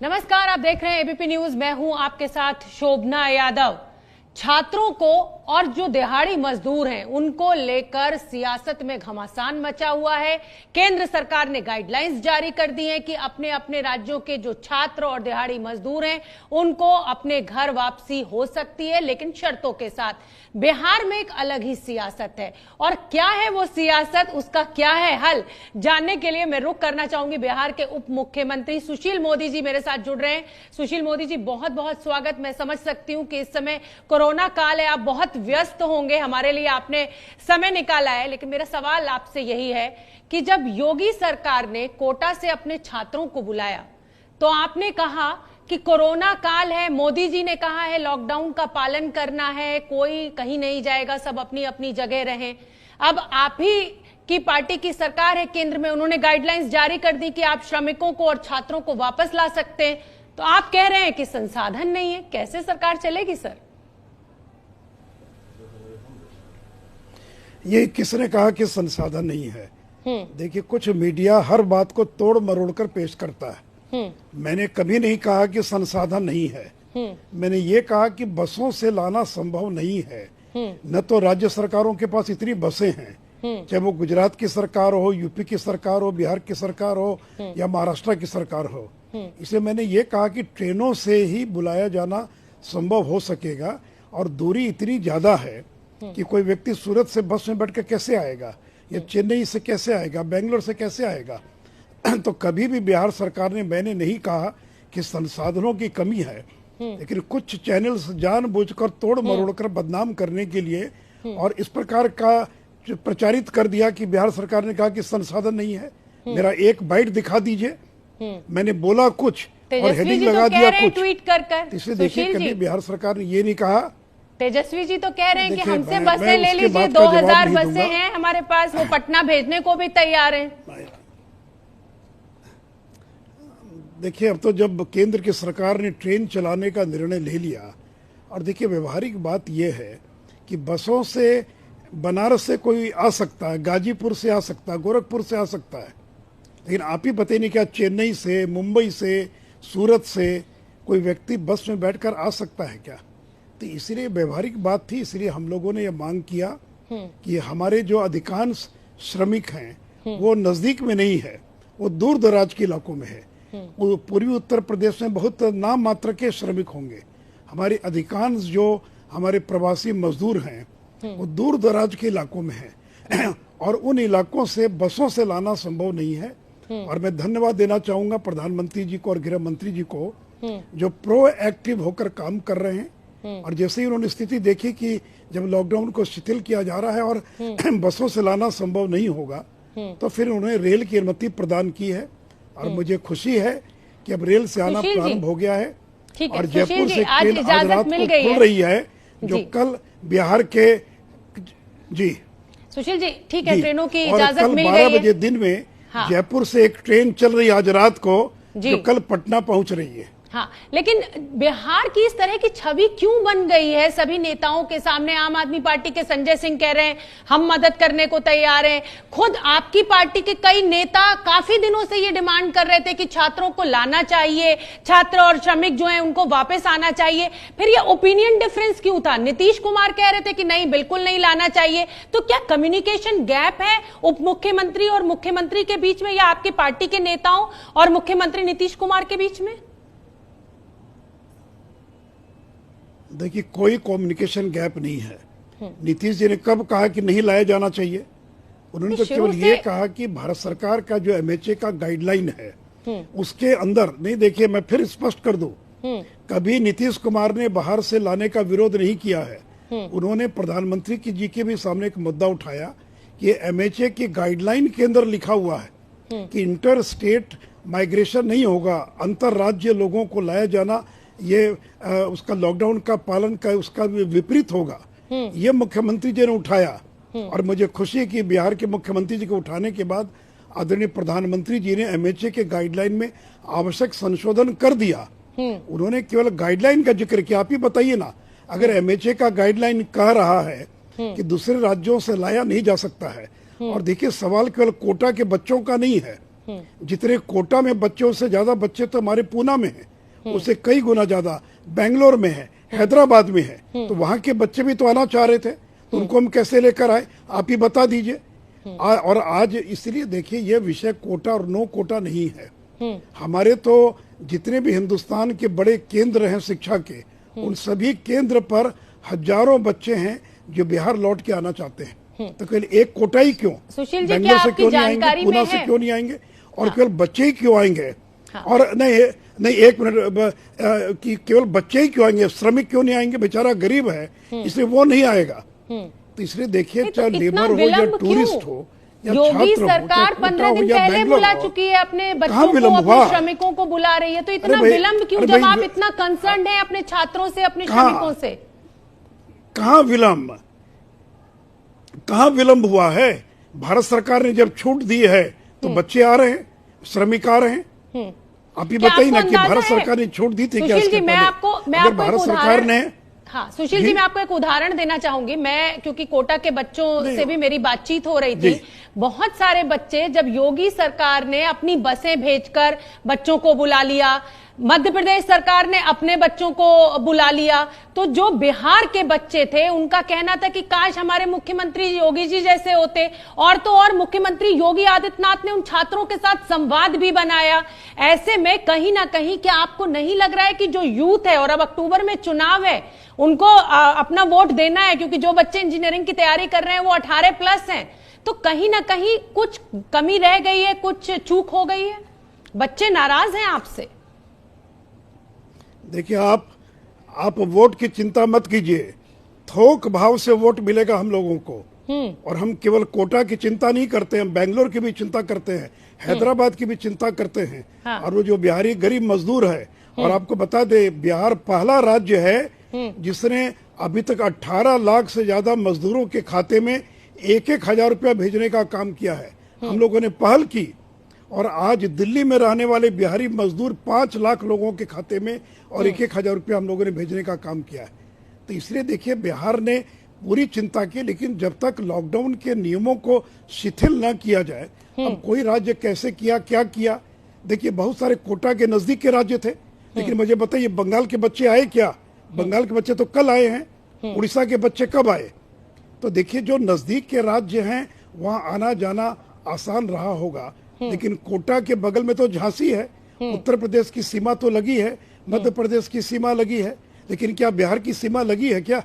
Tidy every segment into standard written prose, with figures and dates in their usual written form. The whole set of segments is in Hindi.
नमस्कार, आप देख रहे हैं एबीपी न्यूज। मैं हूं आपके साथ शोभना यादव। छात्रों को और जो दिहाड़ी मजदूर हैं उनको लेकर सियासत में घमासान मचा हुआ है। केंद्र सरकार ने गाइडलाइंस जारी कर दी हैं कि अपने अपने राज्यों के जो छात्र और दिहाड़ी मजदूर हैं उनको अपने घर वापसी हो सकती है, लेकिन शर्तों के साथ। बिहार में एक अलग ही सियासत है, और क्या है वो सियासत, उसका क्या है हल, जानने के लिए मैं रुख करना चाहूंगी बिहार के उप मुख्यमंत्री सुशील मोदी जी मेरे साथ जुड़ रहे हैं। सुशील मोदी जी, बहुत बहुत स्वागत। मैं समझ सकती हूं कि इस समय कोरोना काल है, आप बहुत व्यस्त होंगे, हमारे लिए आपने समय निकाला है। लेकिन मेरा सवाल आपसे यही है कि जब योगी सरकार ने कोटा से अपने छात्रों को बुलाया तो आपने कहा कि कोरोना काल है, मोदी जी ने कहा है लॉकडाउन का पालन करना है, कोई कहीं नहीं जाएगा, सब अपनी अपनी जगह रहें। अब आप ही की पार्टी की सरकार है केंद्र में, उन्होंने गाइडलाइंस जारी कर दी कि आप श्रमिकों को और छात्रों को वापस ला सकते हैं, तो आप कह रहे हैं कि संसाधन नहीं है। कैसे सरकार चलेगी सर? ये किसने कहा कि संसाधन नहीं है? देखिए, कुछ मीडिया हर बात को तोड़ मरोड़ कर पेश करता है। मैंने कभी नहीं कहा कि संसाधन नहीं है। मैंने ये कहा कि बसों से लाना संभव नहीं है। न तो राज्य सरकारों के पास इतनी बसें हैं, चाहे वो गुजरात की सरकार हो, यूपी की सरकार हो, बिहार की सरकार हो या महाराष्ट्र की सरकार हो। इसलिए मैंने ये कहा कि ट्रेनों से ही बुलाया जाना संभव हो सकेगा, और दूरी इतनी ज्यादा है कि कोई व्यक्ति सूरत से बस में बैठ कर कैसे आएगा, या चेन्नई से कैसे आएगा, बेंगलोर से कैसे आएगा। तो कभी भी बिहार सरकार ने, मैंने नहीं कहा कि संसाधनों की कमी है, लेकिन कुछ चैनल्स जानबूझकर तोड़ मरोड़ कर बदनाम करने के लिए और इस प्रकार का प्रचारित कर दिया कि बिहार सरकार ने कहा कि संसाधन नहीं है। मेरा एक बाइट दिखा दीजिए, मैंने बोला कुछ और हेडिंग लगा दिया कुछ, ट्वीट कर। इसलिए देखिए, कभी बिहार सरकार ने ये नहीं कहा। तेजस्वी जी तो कह रहे हैं कि हमसे बसें ले लीजिए, 2000 बसें हैं हमारे पास, वो पटना भेजने को भी तैयार हैं। देखिए, अब तो जब केंद्र की सरकार ने ट्रेन चलाने का निर्णय ले लिया, और देखिए व्यवहारिक बात यह है कि बसों से बनारस से कोई आ सकता है, गाजीपुर से आ सकता है, गोरखपुर से आ सकता है, लेकिन आप ही बताइए क्या चेन्नई से, मुंबई से, सूरत से कोई व्यक्ति बस में बैठकर आ सकता है क्या? तो इसलिए व्यवहारिक बात थी, इसलिए हम लोगों ने यह मांग किया कि हमारे जो अधिकांश श्रमिक हैं वो नजदीक में नहीं है, वो दूर दराज के इलाकों में है। वो पूर्वी उत्तर प्रदेश में बहुत नाम मात्र के श्रमिक होंगे। हमारे अधिकांश जो हमारे प्रवासी मजदूर हैं वो दूर दराज के इलाकों में है, और उन इलाकों से बसों से लाना संभव नहीं है। और मैं धन्यवाद देना चाहूंगा प्रधानमंत्री जी को और गृह मंत्री जी को, जो प्रोएक्टिव होकर काम कर रहे हैं। और जैसे ही उन्होंने स्थिति देखी कि जब लॉकडाउन को शिथिल किया जा रहा है और बसों से लाना संभव नहीं होगा, तो फिर उन्होंने रेल की अनुमति प्रदान की है, और मुझे खुशी है कि अब रेल से आना प्रारंभ हो गया है। और जयपुर से ट्रेन आज रात को खुल रही है, जो कल बिहार के जी सुशील जी, ठीक है, ट्रेनों की इजाजत मिल गई है। 12 बजे दिन में जयपुर से एक ट्रेन चल रही है आज रात को, जो कल पटना पहुंच रही है। हाँ, लेकिन बिहार की इस तरह की छवि क्यों बन गई है सभी नेताओं के सामने? आम आदमी पार्टी के संजय सिंह कह रहे हैं हम मदद करने को तैयार हैं। खुद आपकी पार्टी के कई नेता काफी दिनों से ये डिमांड कर रहे थे कि छात्रों को लाना चाहिए, छात्र और श्रमिक जो हैं उनको वापस आना चाहिए। फिर ये ओपिनियन डिफरेंस क्यों था? नीतीश कुमार कह रहे थे कि नहीं, बिल्कुल नहीं लाना चाहिए। तो क्या कम्युनिकेशन गैप है उप मुख्यमंत्री और मुख्यमंत्री के बीच में, या आपकी पार्टी के नेताओं और मुख्यमंत्री नीतीश कुमार के बीच में? देखिए, कोई कम्युनिकेशन गैप नहीं है। नीतीश जी ने कब कहा कि नहीं लाया जाना चाहिए? उन्होंने तो केवल ये कहा कि भारत सरकार का जो एमएचए का गाइडलाइन है उसके अंदर नहीं। देखिए, मैं फिर स्पष्ट कर दूं, कभी नीतीश कुमार ने बाहर से लाने का विरोध नहीं किया है। उन्होंने प्रधानमंत्री जी के भी सामने एक मुद्दा उठाया कि एमएचए की गाइडलाइन के अंदर लिखा हुआ है कि इंटर स्टेट माइग्रेशन नहीं होगा, अंतर राज्य लोगों को लाया जाना ये उसका लॉकडाउन का पालन का उसका विपरीत होगा। ये मुख्यमंत्री जी ने उठाया, और मुझे खुशी है कि बिहार के मुख्यमंत्री जी को उठाने के बाद आदरणीय प्रधानमंत्री जी ने एमएचए के गाइडलाइन में आवश्यक संशोधन कर दिया। उन्होंने केवल गाइडलाइन का जिक्र किया। आप ही बताइए ना, अगर एमएचए का गाइडलाइन कह रहा है कि दूसरे राज्यों से लाया नहीं जा सकता है, और देखिए सवाल केवल कोटा के बच्चों का नहीं है, जितने कोटा में बच्चों से ज्यादा बच्चे तो हमारे पूना में हैं, उससे कई गुना ज्यादा बेंगलोर में है, हैदराबाद में है। तो वहां के बच्चे भी तो आना चाह रहे थे, तो उनको हम कैसे लेकर आए, आप ही बता दीजिए। और आज इसलिए देखिए, ये विषय कोटा और नो कोटा नहीं है। हमारे तो जितने भी हिंदुस्तान के बड़े केंद्र हैं शिक्षा के, उन सभी केंद्र पर हजारों बच्चे हैं जो बिहार लौट के आना चाहते हैं। तो केवल एक कोटा ही क्यों, सुशील जी, बेंगलोर क्या से आपकी क्यों नहीं आएंगे, जानकारी पूना में से है? क्यों नहीं आएंगे, और केवल बच्चे ही क्यों आएंगे? और नहीं एक मिनट, कि केवल बच्चे ही क्यों आएंगे, श्रमिक क्यों नहीं आएंगे? बेचारा गरीब है इसलिए वो नहीं आएगा। तो इसलिए देखिए, तो चाहे इतना लेबर हो या विलंब टूरिस्ट क्यों? हो या योगी छात्र हो, सरकार चाहे 15 कोटा दिन हो या पहले बेंगलोर बुला हो, चुकी है अपने बच्चों कहाँ को, विलंब अपने हुआ? श्रमिकों को बुला रही है। तो इतना भाई, विलंब क्यों, अरे जब भाई, आप इतना कंसर्न है अपने छात्रों से, अपने कहाँ? श्रमिकों से? कहाँ विलंब, कहाँ विलंब हुआ है? भारत सरकार ने जब छूट दी है तो बच्चे आ रहे हैं, श्रमिक आ रहे हैं। आप ही क्या बताइए ना आपको कि अंदाजा भारत है? सरकार ने छूट दी थी क्या? सुशील इसके जी, मैं पहले? आपको अगर भारत एक सरकार उदाहरण, ने, हाँ सुशील जी, मैं आपको एक उदाहरण देना चाहूंगी। मैं, क्योंकि कोटा के बच्चों से भी मेरी बातचीत हो रही थी। बहुत सारे बच्चे, जब योगी सरकार ने अपनी बसें भेजकर बच्चों को बुला लिया, मध्य प्रदेश सरकार ने अपने बच्चों को बुला लिया, तो जो बिहार के बच्चे थे उनका कहना था कि काश हमारे मुख्यमंत्री योगी जी जैसे होते। और तो और मुख्यमंत्री योगी आदित्यनाथ ने उन छात्रों के साथ संवाद भी बनाया। ऐसे में कहीं ना कहीं, क्या आपको नहीं लग रहा है कि जो यूथ है, और अब अक्टूबर में चुनाव है, उनको अपना वोट देना है, क्योंकि जो बच्चे इंजीनियरिंग की तैयारी कर रहे हैं वो 18+ हैं, तो कहीं ना कहीं कुछ कमी रह गई है, कुछ चूक हो गई है, बच्चे नाराज हैं आपसे? देखिए, आप वोट की चिंता मत कीजिए, थोक भाव से वोट मिलेगा हम लोगों को। और हम केवल कोटा की चिंता नहीं करते हैं, बेंगलोर की भी चिंता करते हैं, हैदराबाद की भी चिंता करते हैं। हाँ। और वो जो बिहारी गरीब मजदूर है, और आपको बता दे, बिहार पहला राज्य है जिसने अभी तक 18 लाख से ज्यादा मजदूरों के खाते में 1-1 हजार रुपया भेजने का काम किया है। हम लोगों ने पहल की, और आज दिल्ली में रहने वाले बिहारी मजदूर 5 लाख लोगों के खाते में और 1-1 हजार रुपया हम लोगों ने भेजने का काम किया है। तो इसलिए देखिए, बिहार ने पूरी चिंता की, लेकिन जब तक लॉकडाउन के नियमों को शिथिल न किया जाए, अब कोई राज्य कैसे किया, क्या किया। देखिए, बहुत सारे कोटा के नजदीक के राज्य थे, लेकिन मुझे बताइए, बंगाल के बच्चे आए क्या? बंगाल के बच्चे तो कल आए हैं, उड़ीसा के बच्चे कब आए? तो देखिए, जो नजदीक के राज्य हैं वहां आना जाना आसान रहा होगा, लेकिन कोटा के बगल में तो झांसी है, उत्तर प्रदेश की सीमा तो लगी है, मध्य प्रदेश की सीमा लगी है, लेकिन क्या बिहार की सीमा लगी है क्या?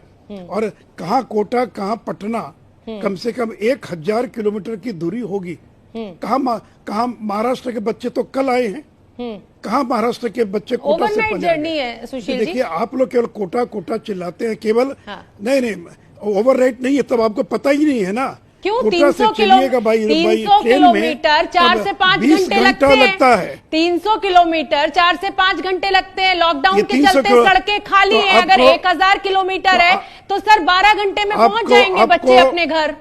और कहाँ कोटा, कहाँ पटना, कम से कम 1000 किलोमीटर की दूरी होगी। कहाँ महाराष्ट्र के बच्चे तो कल आए हैं, कहाँ महाराष्ट्र के बच्चे कोटा से ओवरनाइट जर्नी है सुशील जी। देखिए, आप लोग केवल कोटा कोटा चिल्लाते हैं, केवल नहीं, ओवरनाइट नहीं है, तब आपको पता ही नहीं है ना। क्यों? कोटा 300 से चलिएगा भाई, 300 किलोमीटर 4 से 5 घंटे लगता है। 300 किलोमीटर 4 से 5 घंटे लगते हैं। लॉकडाउन के चलते सड़कें खाली हैं। अगर 1000 किलोमीटर है तो सर 12 घंटे में पहुंच जाएंगे बच्चे अपने घर।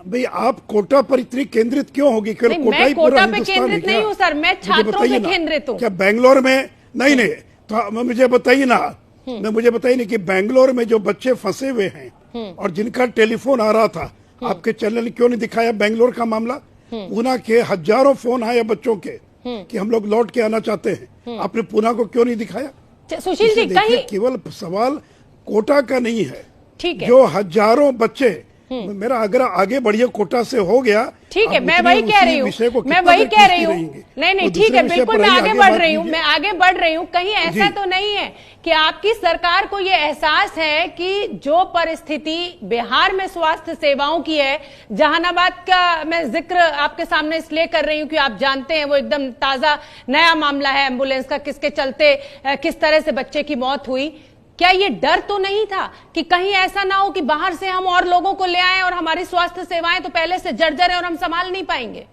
भाई, आप कोटा पर इतनी केंद्रित क्यों होगी? मैं कोटा पे केंद्रित नहीं हूं सर, मैं छात्रों पे केंद्रित हूं। क्या बेंगलोर में नहीं, तो मुझे बताइए ना, मुझे बताइए कि बेंगलोर में जो बच्चे फंसे हुए हैं और जिनका टेलीफोन आ रहा था, आपके चैनल ने क्यों नहीं दिखाया बेंगलोर का मामला? पूना के हजारों फोन आए बच्चों के कि हम लोग लौट के आना चाहते हैं, आपने पूना को क्यों नहीं दिखाया? सुशील जी, कहीं केवल सवाल कोटा का नहीं है, ठीक है, जो हजारों बच्चे, मेरा अगर आगे बढ़िए कोटा से हो गया, ठीक है, मैं वही कह रही हूँ, मैं वही कह रही हूँ। नहीं, ठीक है, बिल्कुल मैं आगे बढ़ रही हूँ, मैं आगे बढ़ रही हूँ। कहीं ऐसा तो नहीं है कि आपकी सरकार को ये एहसास है कि जो परिस्थिति बिहार में स्वास्थ्य सेवाओं की है, जहानाबाद का मैं जिक्र आपके सामने इसलिए कर रही हूँ कि आप जानते हैं वो एकदम ताजा नया मामला है एम्बुलेंस का, किसके चलते किस तरह से बच्चे की मौत हुई। क्या ये डर तो नहीं था कि कहीं ऐसा ना हो कि बाहर से हम और लोगों को ले आए और हमारी स्वास्थ्य सेवाएं तो पहले से जर्जर है और हम संभाल नहीं पाएंगे?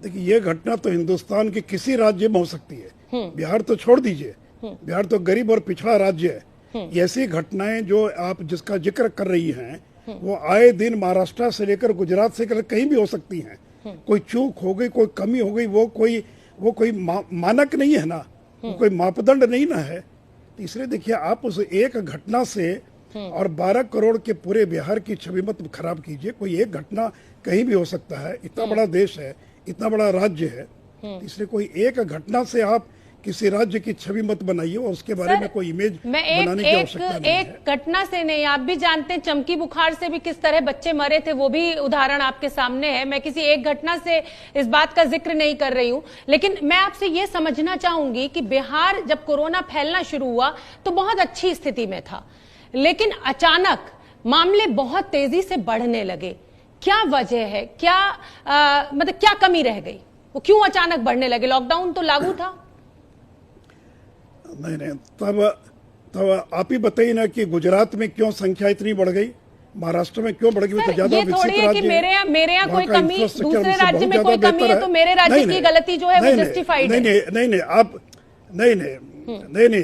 देखिए, ये घटना तो हिंदुस्तान के किसी राज्य में हो सकती है, बिहार तो छोड़ दीजिए, बिहार तो गरीब और पिछड़ा राज्य है। ऐसी घटनाएं जो आप जिसका जिक्र कर रही हैं, वो आए दिन महाराष्ट्र से लेकर गुजरात से लेकर कहीं भी हो सकती हैं। कोई चूक हो गई, कोई कमी हो गई, वो कोई मानक नहीं है ना, कोई मापदंड नहीं ना है। तो इसलिए देखिए, आप उस एक घटना से और 12 करोड़ के पूरे बिहार की छवि मत खराब कीजिए। कोई एक घटना कहीं भी हो सकता है, इतना बड़ा देश है, इतना बड़ा राज्य है, इसलिए कोई एक घटना से आप किसी राज्य की छवि मत बनाइए और उसके बारे में कोई इमेज बनाने की आवश्यकता नहीं है। एक घटना से नहीं, आप भी जानते हैं चमकी बुखार से भी किस तरह बच्चे मरे थे, वो भी उदाहरण आपके सामने है। मैं किसी एक घटना से इस बात का जिक्र नहीं कर रही हूं, लेकिन मैं आपसे ये समझना चाहूंगी कि बिहार जब कोरोना फैलना शुरू हुआ तो बहुत अच्छी स्थिति में था, लेकिन अचानक मामले बहुत तेजी से बढ़ने लगे। क्या वजह है? क्या मतलब क्या कमी रह गई? वो क्यों अचानक बढ़ने लगे? लॉकडाउन तो लागू था। नहीं, तब आप ही बताइए ना कि गुजरात में क्यों संख्या इतनी बढ़ गई, महाराष्ट्र में क्यों बढ़ गई? तो ज्यादा विकसित राज्य है कि मेरे यहाँ कोई कमी, दूसरे राज्य में कोई कमी है तो मेरे राज्य की गलती जो है वो जस्टिफाइड है। नहीं,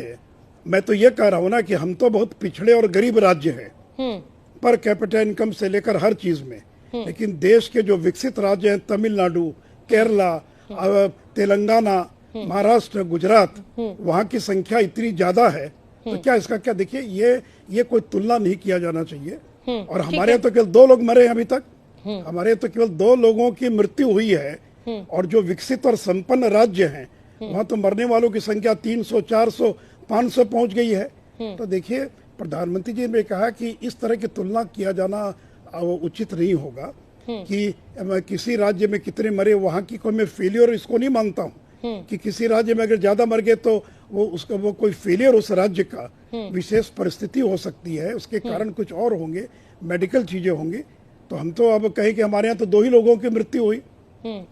मैं तो ये कह रहा हूँ ना कि हम तो बहुत पिछड़े और गरीब राज्य हैं पर कैपिटा इनकम से लेकर हर चीज में, लेकिन देश के जो विकसित राज्य हैं, तमिलनाडु, केरला, तेलंगाना, महाराष्ट्र, गुजरात, वहां की संख्या इतनी ज्यादा है, तो क्या इसका क्या? देखिए, ये कोई तुलना नहीं किया जाना चाहिए। और हमारे यहाँ तो केवल 2 लोग मरे हैं अभी तक, हमारे यहाँ तो केवल 2 लोगों की मृत्यु हुई है, और जो विकसित और संपन्न राज्य हैं वहां तो मरने वालों की संख्या 300, 400, 500 पहुंच गई है। तो देखिए, प्रधानमंत्री जी ने कहा कि इस तरह की तुलना किया जाना उचित नहीं होगा कि किसी राज्य में कितने मरे, वहां की कोई मैं फेलियर इसको नहीं मानता हूँ कि किसी राज्य में अगर ज्यादा मर गए तो वो कोई फेलियर उस राज्य का विशेष परिस्थिति हो सकती है, उसके कारण कुछ और होंगे, मेडिकल चीजें होंगी। तो हम तो अब कहें कि हमारे यहाँ तो 2 ही लोगों की मृत्यु हुई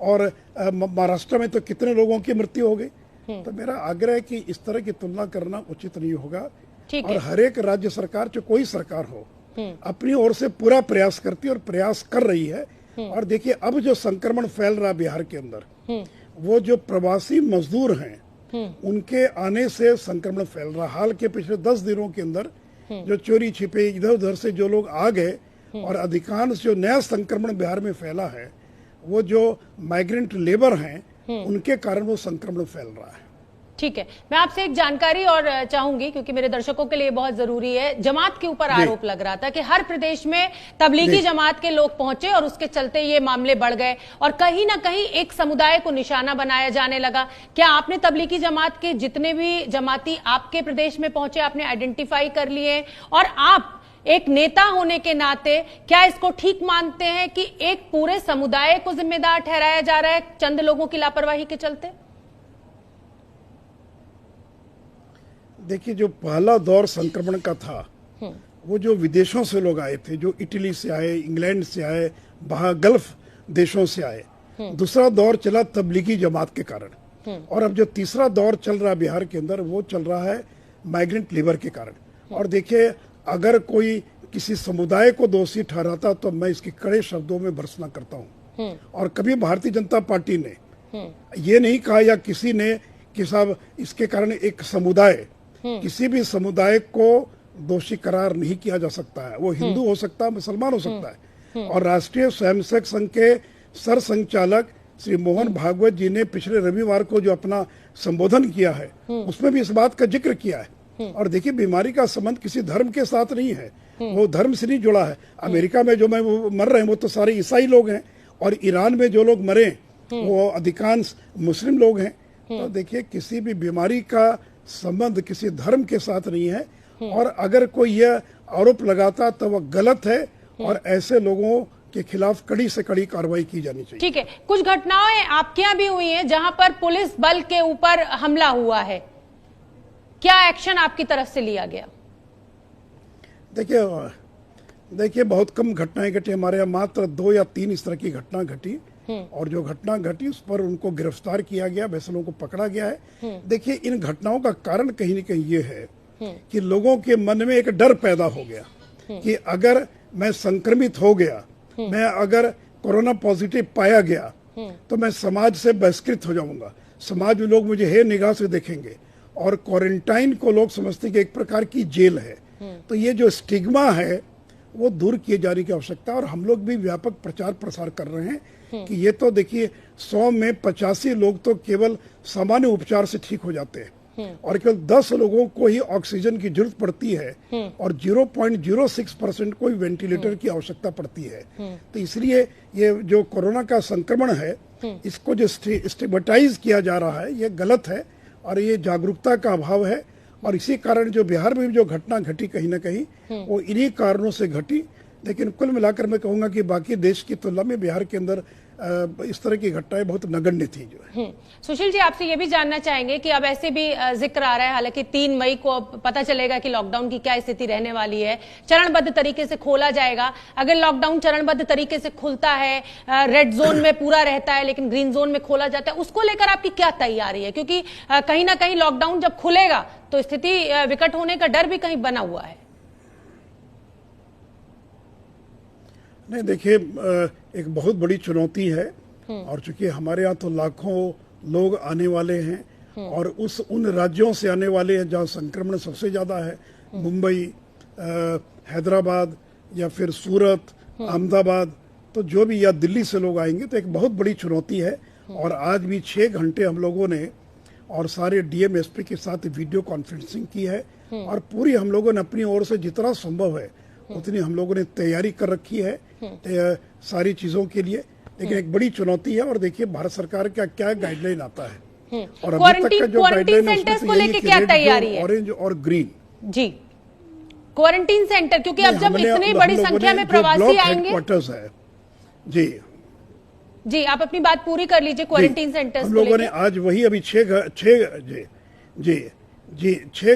और महाराष्ट्र में तो कितने लोगों की मृत्यु हो गई। तो मेरा आग्रह है कि इस तरह की तुलना करना उचित नहीं होगा। और हर एक राज्य सरकार, जो कोई सरकार हो, अपनी ओर से पूरा प्रयास करती है और प्रयास कर रही है। और देखिए, अब जो संक्रमण फैल रहा बिहार के अंदर, वो जो प्रवासी मजदूर हैं उनके आने से संक्रमण फैल रहा। हाल के पिछले 10 दिनों के अंदर जो चोरी छिपे इधर उधर से जो लोग आ गए, और अधिकांश जो नया संक्रमण बिहार में फैला है वो जो माइग्रेंट लेबर हैं उनके कारण वो संक्रमण फैल रहा है। ठीक है, मैं आपसे एक जानकारी और चाहूंगी क्योंकि मेरे दर्शकों के लिए बहुत जरूरी है। जमात के ऊपर आरोप लग रहा था कि हर प्रदेश में तबलीगी जमात के लोग पहुंचे और उसके चलते ये मामले बढ़ गए और कहीं ना कहीं एक समुदाय को निशाना बनाया जाने लगा। क्या आपने तबलीगी जमात के जितने भी जमाती आपके प्रदेश में पहुंचे आपने आइडेंटिफाई कर लिए, और आप एक नेता होने के नाते क्या इसको ठीक मानते हैं कि एक पूरे समुदाय को जिम्मेदार ठहराया जा रहा है चंद लोगों की लापरवाही के चलते? देखिए, जो पहला दौर संक्रमण का था वो जो विदेशों से लोग आए थे, जो इटली से आए, इंग्लैंड से आए, बाहर गल्फ देशों से आए। दूसरा दौर चला तबलीगी जमात के कारण, और अब जो तीसरा दौर चल रहा है बिहार के अंदर वो चल रहा है माइग्रेंट लेबर के कारण। और देखिए, अगर कोई किसी समुदाय को दोषी ठहराता तो मैं इसके कड़े शब्दों में भर्त्सना करता हूँ। और कभी भारतीय जनता पार्टी ने ये नहीं कहा या किसी ने कि साहब इसके कारण एक समुदाय, किसी भी समुदाय को दोषी करार नहीं किया जा सकता है। वो हिंदू हो सकता है, मुसलमान हो सकता है। और राष्ट्रीय स्वयंसेवक संघ के सर संचालक श्री मोहन भागवत जी ने पिछले रविवार को जो अपना संबोधन किया है उसमें भी इस बात का जिक्र किया है। और देखिए, बीमारी का संबंध किसी धर्म के साथ नहीं है, वो धर्म से नहीं जुड़ा है। अमेरिका में जो मर रहे हैं वो तो सारे ईसाई लोग हैं, और ईरान में जो लोग मरे वो अधिकांश मुस्लिम लोग हैं। तो देखिए, किसी भी बीमारी का संबंध किसी धर्म के साथ नहीं है, और अगर कोई यह आरोप लगाता तो वह गलत है, और ऐसे लोगों के खिलाफ कड़ी से कड़ी कार्रवाई की जानी चाहिए। ठीक है, कुछ घटनाएं आपके यहाँ भी हुई हैं जहां पर पुलिस बल के ऊपर हमला हुआ है, क्या एक्शन आपकी तरफ से लिया गया? देखिए, बहुत कम घटनाएं घटी हमारे यहाँ, मात्र 2 या 3 इस तरह की घटना घटी, और जो घटना घटी उस पर उनको गिरफ्तार किया गया, वैसलों को पकड़ा गया है। देखिए, इन घटनाओं का कारण कहीं न कहीं ये है कि लोगों के मन में एक डर पैदा हो गया कि अगर मैं संक्रमित हो गया, मैं अगर कोरोना पॉजिटिव पाया गया तो मैं समाज से बहिष्कृत हो जाऊंगा, समाज में लोग मुझे हे निगाह से देखेंगे, और क्वारंटाइन को लोग समझते कि एक प्रकार की जेल है। तो ये जो स्टिग्मा है वो दूर किए जाने की आवश्यकता है। और हम लोग भी व्यापक प्रचार प्रसार कर रहे हैं कि ये तो देखिए, 100 में 85 लोग तो केवल सामान्य उपचार से ठीक हो जाते हैं, और केवल 10 लोगों को ही ऑक्सीजन की जरूरत पड़ती है और 0.06% को ही वेंटिलेटर की आवश्यकता पड़ती है। तो इसलिए ये जो कोरोना का संक्रमण है, इसको जो स्टिग्मेटाइज किया जा रहा है, ये गलत है और ये जागरूकता का अभाव है। और इसी कारण जो बिहार में जो घटना घटी कहीं ना कहीं वो इन्हीं कारणों से घटी। लेकिन कुल मिलाकर मैं कहूंगा कि बाकी देश की तुलना में बिहार के अंदर इस तरह की घटनाएं बहुत नगण्य थी जो है। सुशील जी, आपसे ये भी जानना चाहेंगे कि अब ऐसे भी जिक्र आ रहा है, हालांकि 3 मई को पता चलेगा कि लॉकडाउन की क्या स्थिति रहने वाली है, चरणबद्ध तरीके से खोला जाएगा। अगर लॉकडाउन चरणबद्ध तरीके से खुलता है, रेड जोन में पूरा रहता है लेकिन ग्रीन जोन में खोला जाता है, उसको लेकर आपकी क्या तैयारी है? क्योंकि कहीं ना कहीं लॉकडाउन जब खुलेगा तो स्थिति विकट होने का डर भी कहीं बना हुआ है। नहीं, देखिए, एक बहुत बड़ी चुनौती है और चूंकि हमारे यहाँ तो लाखों लोग आने वाले हैं और उन राज्यों से आने वाले हैं जहाँ संक्रमण सबसे ज्यादा है, मुंबई, हैदराबाद या फिर सूरत, अहमदाबाद, तो जो भी, या दिल्ली से लोग आएंगे, तो एक बहुत बड़ी चुनौती है। और आज भी 6 घंटे हम लोगों ने और सारे डीएम एसपी के साथ वीडियो कॉन्फ्रेंसिंग की है और पूरी हम लोगों ने अपनी ओर से जितना संभव है उतनी हम लोगों ने तैयारी कर रखी है सारी चीजों के लिए। लेकिन एक बड़ी चुनौती है और देखिए भारत सरकार का क्या गाइडलाइन आता है और अभी तक का जो गाइडलाइन है उसमें को लेके क्या तैयारी है? ऑरेंज और ग्रीन जी, क्वारंटीन सेंटर, क्योंकि अब जब इतनी बड़ी संख्या में प्रवासी आएंगे। हेडक्वार्टर्स है जी जी, आप अपनी बात पूरी कर लीजिए। क्वारंटीन सेंटर्स हम लोगों ने आज वही अभी 6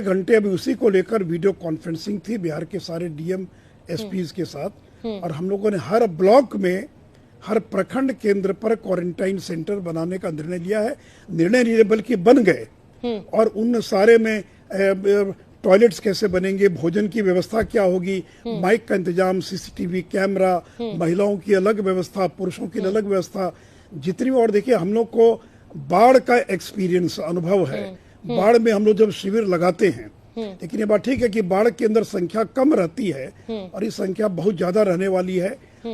घंटे अभी उसी को लेकर वीडियो कॉन्फ्रेंसिंग थी बिहार के सारे डीएम एसपीज के साथ और हम लोगों ने हर ब्लॉक में, हर प्रखंड केंद्र पर क्वारंटाइन सेंटर बनाने का निर्णय लिया है। निर्णय नहीं बल्कि बन गए और उन सारे में टॉयलेट्स कैसे बनेंगे, भोजन की व्यवस्था क्या होगी, माइक का इंतजाम, सीसीटीवी कैमरा, महिलाओं की अलग व्यवस्था, पुरुषों की अलग व्यवस्था, जितनी। और देखिए हम लोग को बाढ़ का एक्सपीरियंस, अनुभव है। बाढ़ में हम लोग जब शिविर लगाते हैं, लेकिन ये बात ठीक है कि बाढ़ के अंदर संख्या कम रहती है और ये संख्या बहुत ज्यादा रहने वाली है।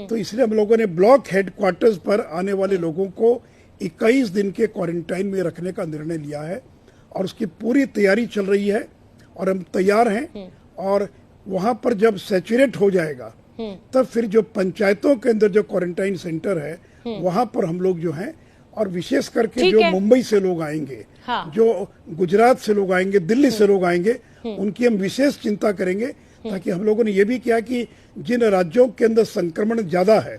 तो इसलिए हम लोगों ने ब्लॉक हेडक्वार्टर्स पर आने वाले लोगों को 21 दिन के क्वारंटाइन में रखने का निर्णय लिया है और उसकी पूरी तैयारी चल रही है और हम तैयार हैं। और वहां पर जब सैचुरेट हो जाएगा तब फिर जो पंचायतों के अंदर जो क्वारंटाइन सेंटर है वहां पर हम लोग जो हैं, और विशेष करके जो मुंबई से लोग आएंगे, जो गुजरात से लोग आएंगे, दिल्ली से लोग आएंगे, उनकी हम विशेष चिंता करेंगे। ताकि हम लोगों ने ये भी किया कि जिन राज्यों के अंदर संक्रमण ज्यादा है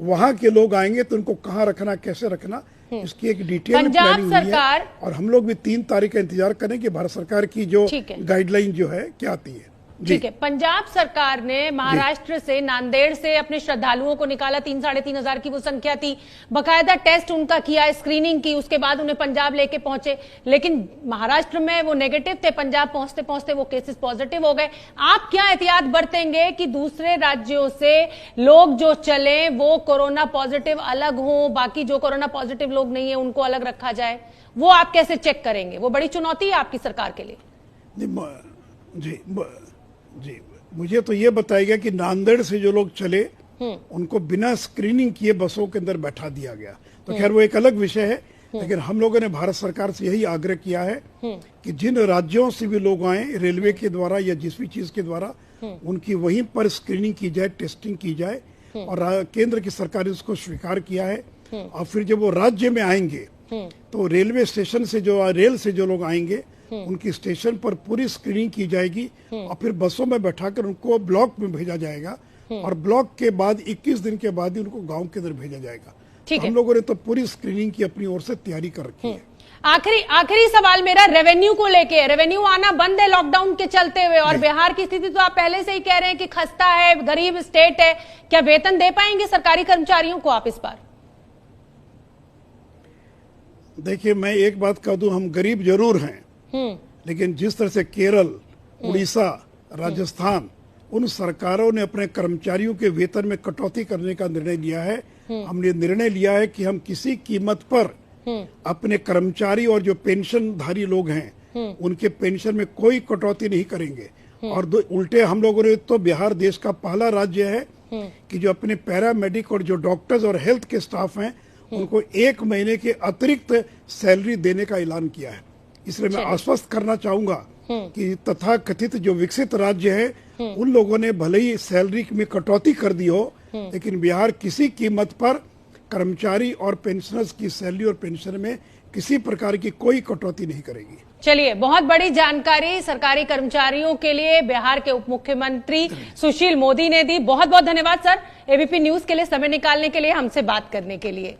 वहां के लोग आएंगे तो उनको कहाँ रखना, कैसे रखना, इसकी एक डिटेल प्लानिंग हुई है। और हम लोग भी 3 तारीख का इंतजार करें कि भारत सरकार की जो गाइडलाइन जो है क्या आती है। ठीक है, पंजाब सरकार ने महाराष्ट्र से, नांदेड़ से अपने श्रद्धालुओं को निकाला। 3-3.5 हजार की वो संख्या थी। बकायदा टेस्ट उनका किया, स्क्रीनिंग की, उसके बाद उन्हें पंजाब लेके पहुंचे। लेकिन महाराष्ट्र में वो नेगेटिव थे, पंजाब पहुंचते पहुंचते वो केसेस पॉजिटिव हो गए। आप क्या एहतियात बरतेंगे कि दूसरे राज्यों से लोग जो चले वो कोरोना पॉजिटिव अलग हो, बाकी जो कोरोना पॉजिटिव लोग नहीं है उनको अलग रखा जाए? वो आप कैसे चेक करेंगे? वो बड़ी चुनौती है आपकी सरकार के लिए। जी, मुझे तो ये बताया गया कि नांदेड़ से जो लोग चले उनको बिना स्क्रीनिंग किए बसों के अंदर बैठा दिया गया। तो खैर वो एक अलग विषय है, लेकिन हम लोगों ने भारत सरकार से यही आग्रह किया है कि जिन राज्यों से भी लोग आए, रेलवे के द्वारा या जिस भी चीज के द्वारा, उनकी वहीं पर स्क्रीनिंग की जाए, टेस्टिंग की जाए। और केंद्र की सरकार ने उसको स्वीकार किया है। और फिर जब वो राज्य में आएंगे तो रेलवे स्टेशन से रेल से जो लोग आएंगे उनकी स्टेशन पर पूरी स्क्रीनिंग की जाएगी और फिर बसों में बैठाकर उनको ब्लॉक में भेजा जाएगा और ब्लॉक के बाद 21 दिन के बाद ही उनको गांव के अंदर भेजा जाएगा। तो हम लोगों ने तो पूरी स्क्रीनिंग की अपनी ओर से तैयारी कर रखी है। आखिरी सवाल मेरा रेवेन्यू को लेके है। रेवेन्यू आना बंद है लॉकडाउन के चलते हुए और बिहार की स्थिति तो आप पहले से ही कह रहे हैं कि खस्ता है, गरीब स्टेट है। क्या वेतन दे पाएंगे सरकारी कर्मचारियों को आप इस बार? देखिए, मैं एक बात कह दूं, हम गरीब जरूर हैं, लेकिन जिस तरह से केरल, उड़ीसा, राजस्थान, उन सरकारों ने अपने कर्मचारियों के वेतन में कटौती करने का निर्णय लिया है। हमने निर्णय लिया है कि हम किसी कीमत पर अपने कर्मचारी और जो पेंशनधारी लोग हैं उनके पेंशन में कोई कटौती नहीं करेंगे। और उल्टे हम लोगों ने तो बिहार देश का पहला राज्य है कि जो अपने पैरामेडिक और जो डॉक्टर्स और हेल्थ के स्टाफ हैं उनको 1 महीने के अतिरिक्त सैलरी देने का ऐलान किया है। इसलिए मैं आश्वस्त करना चाहूंगा कि तथा कथित जो विकसित राज्य है उन लोगों ने भले ही सैलरी में कटौती कर दी हो, लेकिन बिहार किसी कीमत पर कर्मचारी और पेंशनर्स की सैलरी और पेंशन में किसी प्रकार की कोई कटौती नहीं करेगी। चलिए, बहुत बड़ी जानकारी सरकारी कर्मचारियों के लिए बिहार के उप मुख्यमंत्री सुशील मोदी ने दी। बहुत बहुत धन्यवाद सर, एबीपी न्यूज के लिए समय निकालने के लिए, हमसे बात करने के लिए।